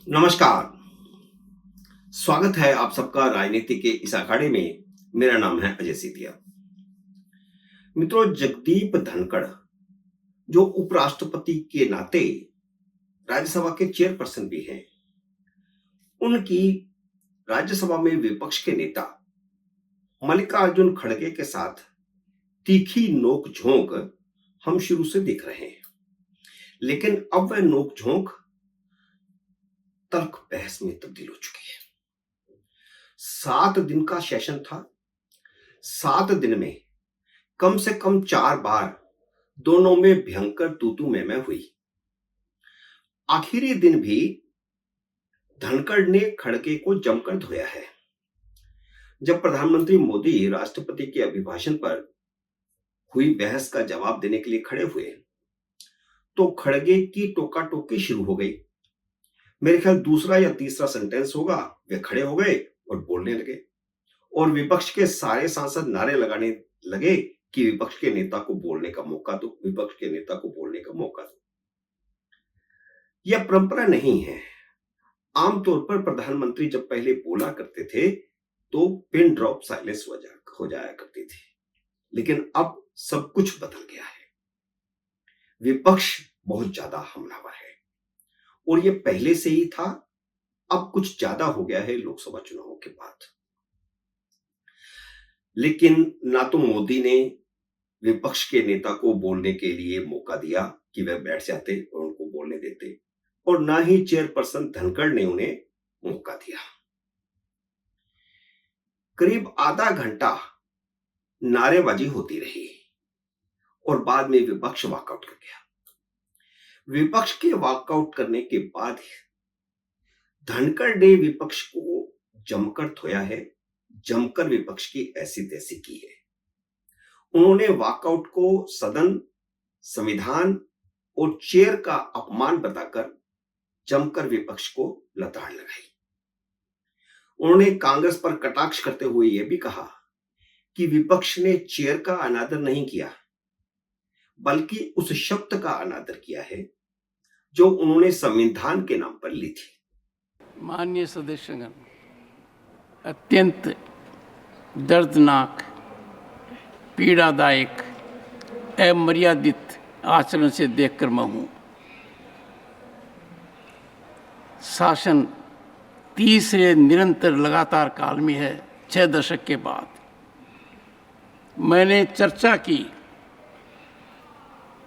नमस्कार। स्वागत है आप सबका राजनीति के इस अखाड़े में। मेरा नाम है अजय सिधिया। मित्रों, जगदीप धनखड़ जो उपराष्ट्रपति के नाते राज्यसभा के चेयरपर्सन भी हैं, उनकी राज्यसभा में विपक्ष के नेता मल्लिकार्जुन खड़गे के साथ तीखी नोक-झोंक हम शुरू से देख रहे हैं। लेकिन अब वह नोक-झोंक तल्ख बहस में तब्दील हो चुकी है। 7 दिन का सेशन था। 7 दिन में कम से कम 4 बार दोनों में भयंकर तू-तू मैं-मैं हुई। आखिरी दिन भी धनखड़ ने खड़गे को जमकर धोया है। जब प्रधानमंत्री मोदी राष्ट्रपति के अभिभाषण पर हुई बहस का जवाब देने के लिए खड़े हुए, तो खड़गे की टोका-टोकी शुरू हो गई। मेरे ख्याल दूसरा या तीसरा सेंटेंस होगा, वे खड़े हो गए और बोलने लगे और विपक्ष के सारे सांसद नारे लगाने लगे कि विपक्ष के नेता को बोलने का मौका दो, विपक्ष के नेता को बोलने का मौका दो। यह परंपरा नहीं है। आमतौर पर प्रधानमंत्री जब पहले बोला करते थे तो पिन ड्रॉप साइलेंस हो जाया करती थी, लेकिन अब सब कुछ बदल गया है। विपक्ष बहुत ज्यादा हमलावर है और यह पहले से ही था, अब कुछ ज्यादा हो गया है लोकसभा चुनावों के बाद। लेकिन ना तो मोदी ने विपक्ष के नेता को बोलने के लिए मौका दिया कि वह बैठ जाते और उनको बोलने देते, और ना ही चेयरपर्सन धनखड़ ने उन्हें मौका दिया। करीब आधा घंटा नारेबाजी होती रही और बाद में विपक्ष वॉकआउट कर गया। विपक्ष के वॉकआउट करने के बाद धनखड़ ने विपक्ष को जमकर धोया है, जमकर विपक्ष की ऐसी तैसी की है। उन्होंने वॉकआउट को सदन, संविधान और चेयर का अपमान बताकर जमकर विपक्ष को लताड़ लगाई। उन्होंने कांग्रेस पर कटाक्ष करते हुए यह भी कहा कि विपक्ष ने चेयर का अनादर नहीं किया, बल्कि उस शब्द का अनादर किया है जो उन्होंने संविधान के नाम पर ली थी। माननीय सदस्यगण, अत्यंत दर्दनाक, पीड़ादायक, अमर्यादित आचरण से देखकर मैं हूँ। शासन तीसरे निरंतर लगातार काल में है, 6 दशक के बाद। मैंने चर्चा की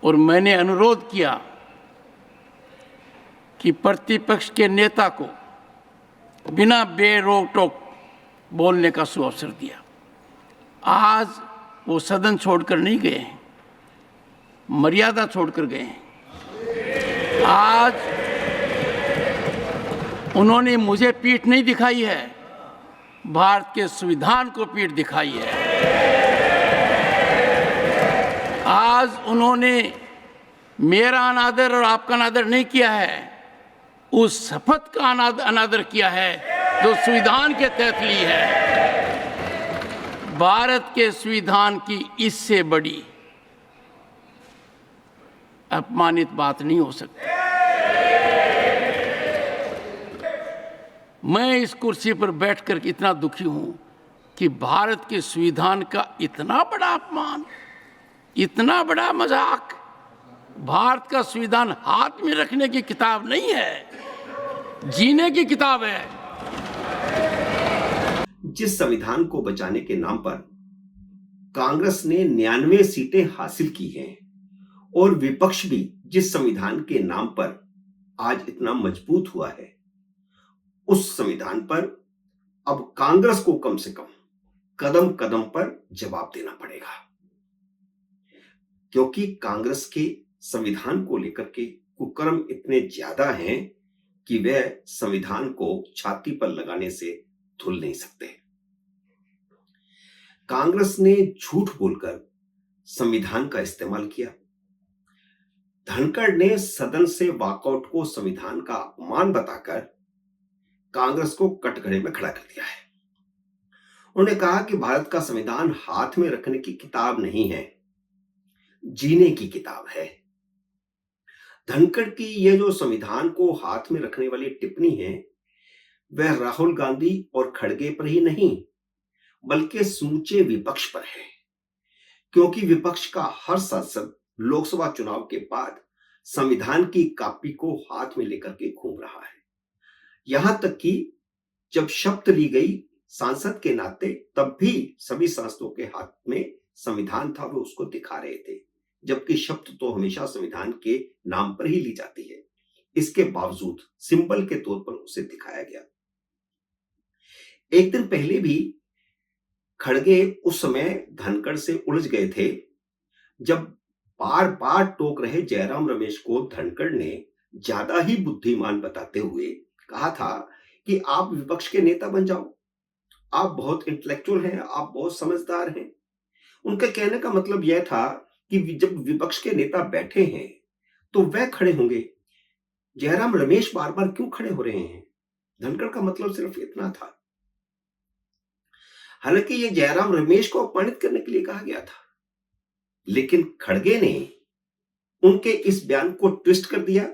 और मैंने अनुरोध किया कि प्रतिपक्ष के नेता को बिना बेरोक टोक बोलने का सुअवसर दिया। आज वो सदन छोड़कर नहीं गए हैं, मर्यादा छोड़कर गए हैं। आज उन्होंने मुझे पीठ नहीं दिखाई है, भारत के संविधान को पीठ दिखाई है। आज उन्होंने मेरा अनादर और आपका अनादर नहीं किया है, उस शपथ का अनादर किया है जो संविधान के तहत ली है। भारत के संविधान की इससे बड़ी अपमानित बात नहीं हो सकती। मैं इस कुर्सी पर बैठकर इतना दुखी हूं कि भारत के संविधान का इतना बड़ा अपमान, इतना बड़ा मजाक। भारत का संविधान हाथ में रखने की किताब नहीं है, जीने की किताब है। जिस संविधान को बचाने के नाम पर कांग्रेस ने 99 सीटें हासिल की हैं और विपक्ष भी जिस संविधान के नाम पर आज इतना मजबूत हुआ है, उस संविधान पर अब कांग्रेस को कम से कम कदम कदम पर जवाब देना पड़ेगा, क्योंकि कांग्रेस के संविधान को लेकर के कुकर्म इतने ज्यादा हैं कि वह संविधान को छाती पर लगाने से धुल नहीं सकते। कांग्रेस ने झूठ बोलकर संविधान का इस्तेमाल किया। धनखड़ ने सदन से वॉकआउट को संविधान का अपमान बताकर कांग्रेस को कटघरे में खड़ा कर दिया है। उन्होंने कहा कि भारत का संविधान हाथ में रखने की किताब नहीं है, जीने की किताब है। धनखड़ की ये जो संविधान को हाथ में रखने वाली टिप्पणी है, वह राहुल गांधी और खड़गे पर ही नहीं, बल्कि समूचे विपक्ष पर है। क्योंकि विपक्ष का हर सांसद लोकसभा चुनाव के बाद संविधान की कॉपी को हाथ में लेकर के घूम रहा है। यहां तक कि जब शपथ ली गई सांसद के नाते, तब भी सभी सांसदों के हाथ में संविधान था, वो उसको दिखा रहे थे, जबकि शपथ तो हमेशा संविधान के नाम पर ही ली जाती है। इसके बावजूद सिंबल के तौर पर उसे दिखाया गया। एक दिन पहले भी खड़गे उस समय धनखड़ से उलझ गए थे, जब बार बार टोक रहे जयराम रमेश को धनखड़ ने ज्यादा ही बुद्धिमान बताते हुए कहा था कि आप विपक्ष के नेता बन जाओ, आप बहुत इंटेलेक्चुअल हैं, आप बहुत समझदार हैं। उनके कहने का मतलब यह था कि जब विपक्ष के नेता बैठे हैं तो वह खड़े होंगे, जयराम रमेश बार बार क्यों खड़े हो रहे हैं। धनखड़ का मतलब सिर्फ इतना था। हालांकि यह जयराम रमेश को अपमानित करने के लिए कहा गया था, लेकिन खड़गे ने उनके इस बयान को ट्विस्ट कर दिया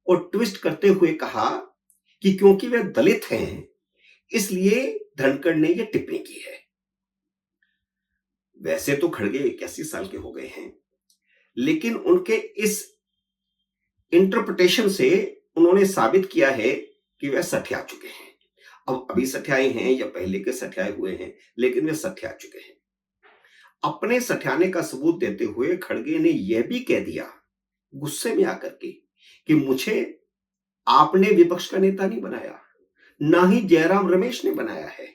और ट्विस्ट करते हुए कहा कि क्योंकि वे दलित हैं, इसलिए धनखड़ ने यह टिप्पणी की है। वैसे तो खड़गे 81 साल के हो गए हैं, लेकिन उनके इस इंटरप्रिटेशन से उन्होंने साबित किया है कि वह सठिया चुके हैं। अब अभी सठियाए हैं या पहले के सठियाए हुए हैं, लेकिन वे सठिया चुके हैं। अपने सठियाने का सबूत देते हुए खड़गे ने यह भी कह दिया गुस्से में आकर के कि मुझे आपने विपक्ष का नेता नहीं बनाया, ना ही जयराम रमेश ने बनाया है।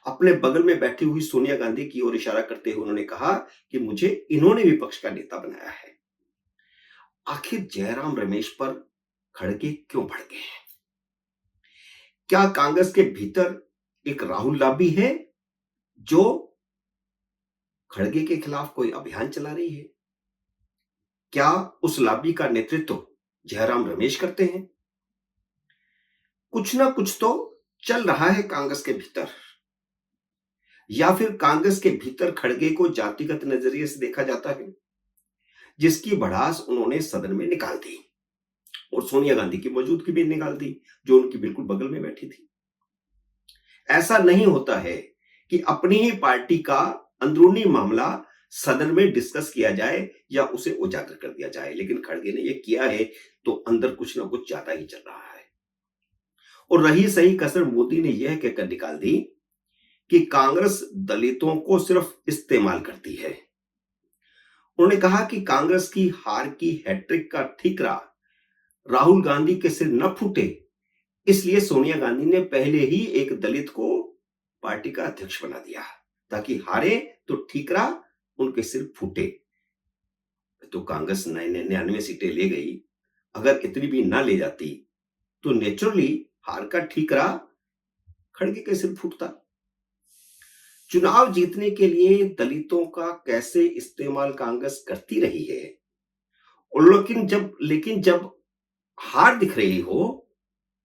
अपने बगल में बैठी हुई सोनिया गांधी की ओर इशारा करते हुए उन्होंने कहा कि मुझे इन्होंने विपक्ष का नेता बनाया है। आखिर जयराम रमेश पर खड़गे क्यों भड़ गए हैं? क्या कांग्रेस के भीतर एक राहुल लॉबी है जो खड़गे के खिलाफ कोई अभियान चला रही है? क्या उस लॉबी का नेतृत्व जयराम रमेश करते हैं? कुछ ना कुछ तो चल रहा है कांग्रेस के भीतर, या फिर कांग्रेस के भीतर खड़गे को जातिगत नजरिए से देखा जाता है, जिसकी भड़ास उन्होंने सदन में निकाल दी और सोनिया गांधी की मौजूदगी में निकाल दी, जो उनकी बिल्कुल बगल में बैठी थी। ऐसा नहीं होता है कि अपनी ही पार्टी का अंदरूनी मामला सदन में डिस्कस किया जाए या उसे उजागर कर दिया जाए, लेकिन खड़गे ने यह किया है तो अंदर कुछ ना कुछ ज्यादा ही चल रहा है। और रही सही कसर मोदी ने यह कहकर निकाल दी कि कांग्रेस दलितों को सिर्फ इस्तेमाल करती है। उन्होंने कहा कि कांग्रेस की हार की हैट्रिक का ठीकरा राहुल गांधी के सिर न फूटे, इसलिए सोनिया गांधी ने पहले ही एक दलित को पार्टी का अध्यक्ष बना दिया ताकि हारे तो ठीकरा उनके सिर फूटे। तो कांग्रेस 99 सीटें ले गई, अगर इतनी भी ना ले जाती तो नेचुरली हार का ठीकरा खड़गे के सिर फूटता। चुनाव जीतने के लिए दलितों का कैसे इस्तेमाल कांग्रेस करती रही है, और लेकिन जब हार दिख रही हो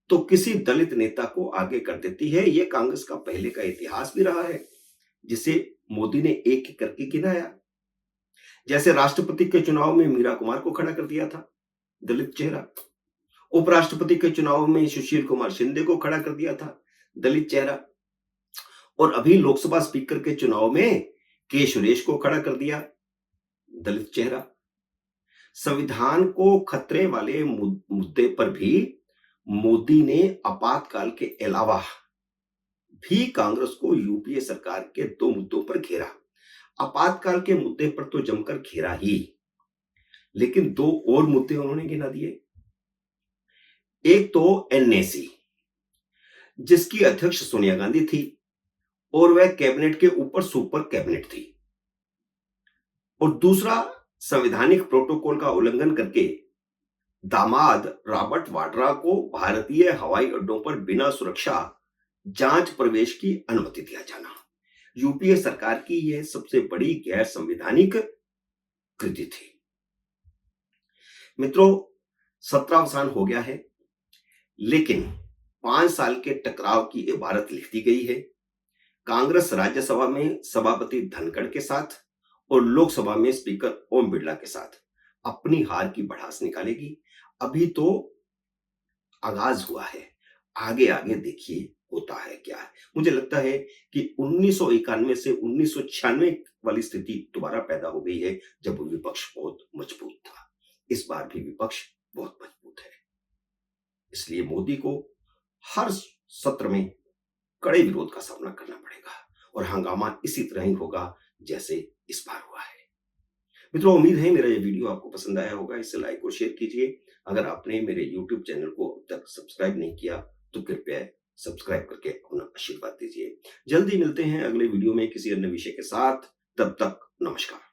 तो किसी दलित नेता को आगे कर देती है। यह कांग्रेस का पहले का इतिहास भी रहा है, जिसे मोदी ने एक एक करके गिनाया। जैसे राष्ट्रपति के चुनाव में मीरा कुमार को खड़ा कर दिया था, दलित चेहरा। उपराष्ट्रपति के चुनाव में सुशील कुमार शिंदे को खड़ा कर दिया था, दलित चेहरा। और अभी लोकसभा स्पीकर के चुनाव में के सुरेश को खड़ा कर दिया, दलित चेहरा। संविधान को खतरे वाले मुद्दे पर भी मोदी ने आपातकाल के अलावा भी कांग्रेस को यूपीए सरकार के 2 मुद्दों पर घेरा। आपातकाल के मुद्दे पर तो जमकर घेरा ही, लेकिन 2 और मुद्दे उन्होंने गिना दिए। एक तो एनएसी, जिसकी अध्यक्ष सोनिया गांधी थी और वह कैबिनेट के ऊपर सुपर कैबिनेट थी। और दूसरा, संवैधानिक प्रोटोकॉल का उल्लंघन करके दामाद रॉबर्ट वाड्रा को भारतीय हवाई अड्डों पर बिना सुरक्षा जांच प्रवेश की अनुमति दिया जाना। यूपीए सरकार की यह सबसे बड़ी गैर संवैधानिक कृति थी। मित्रों, सत्रावसान हो गया है, लेकिन 5 साल के टकराव की इबारत लिख दी गई है। कांग्रेस राज्यसभा में सभापति धनखड़ के साथ और लोकसभा में स्पीकर ओम बिरला के साथ अपनी हार की भड़ास निकालेगी। अभी तो आगाज हुआ है, आगे आगे देखिए होता है क्या है। मुझे लगता है कि 1991 से 1996 वाली स्थिति दोबारा पैदा हो गई है, जब विपक्ष बहुत मजबूत था। इस बार भी विपक्ष बहुत मजबूत है, इसलिए मोदी को हर सत्र में कड़े विरोध का सामना करना पड़ेगा और हंगामा इसी तरह ही होगा जैसे इस बार हुआ है। मित्रों, उम्मीद है मेरा ये वीडियो आपको पसंद आया होगा। इसे लाइक और शेयर कीजिए। अगर आपने मेरे YouTube चैनल को अब तक सब्सक्राइब नहीं किया तो कृपया सब्सक्राइब करके अपना आशीर्वाद दीजिए। जल्दी मिलते हैं अगले वीडियो में किसी अन्य विषय के साथ। तब तक नमस्कार।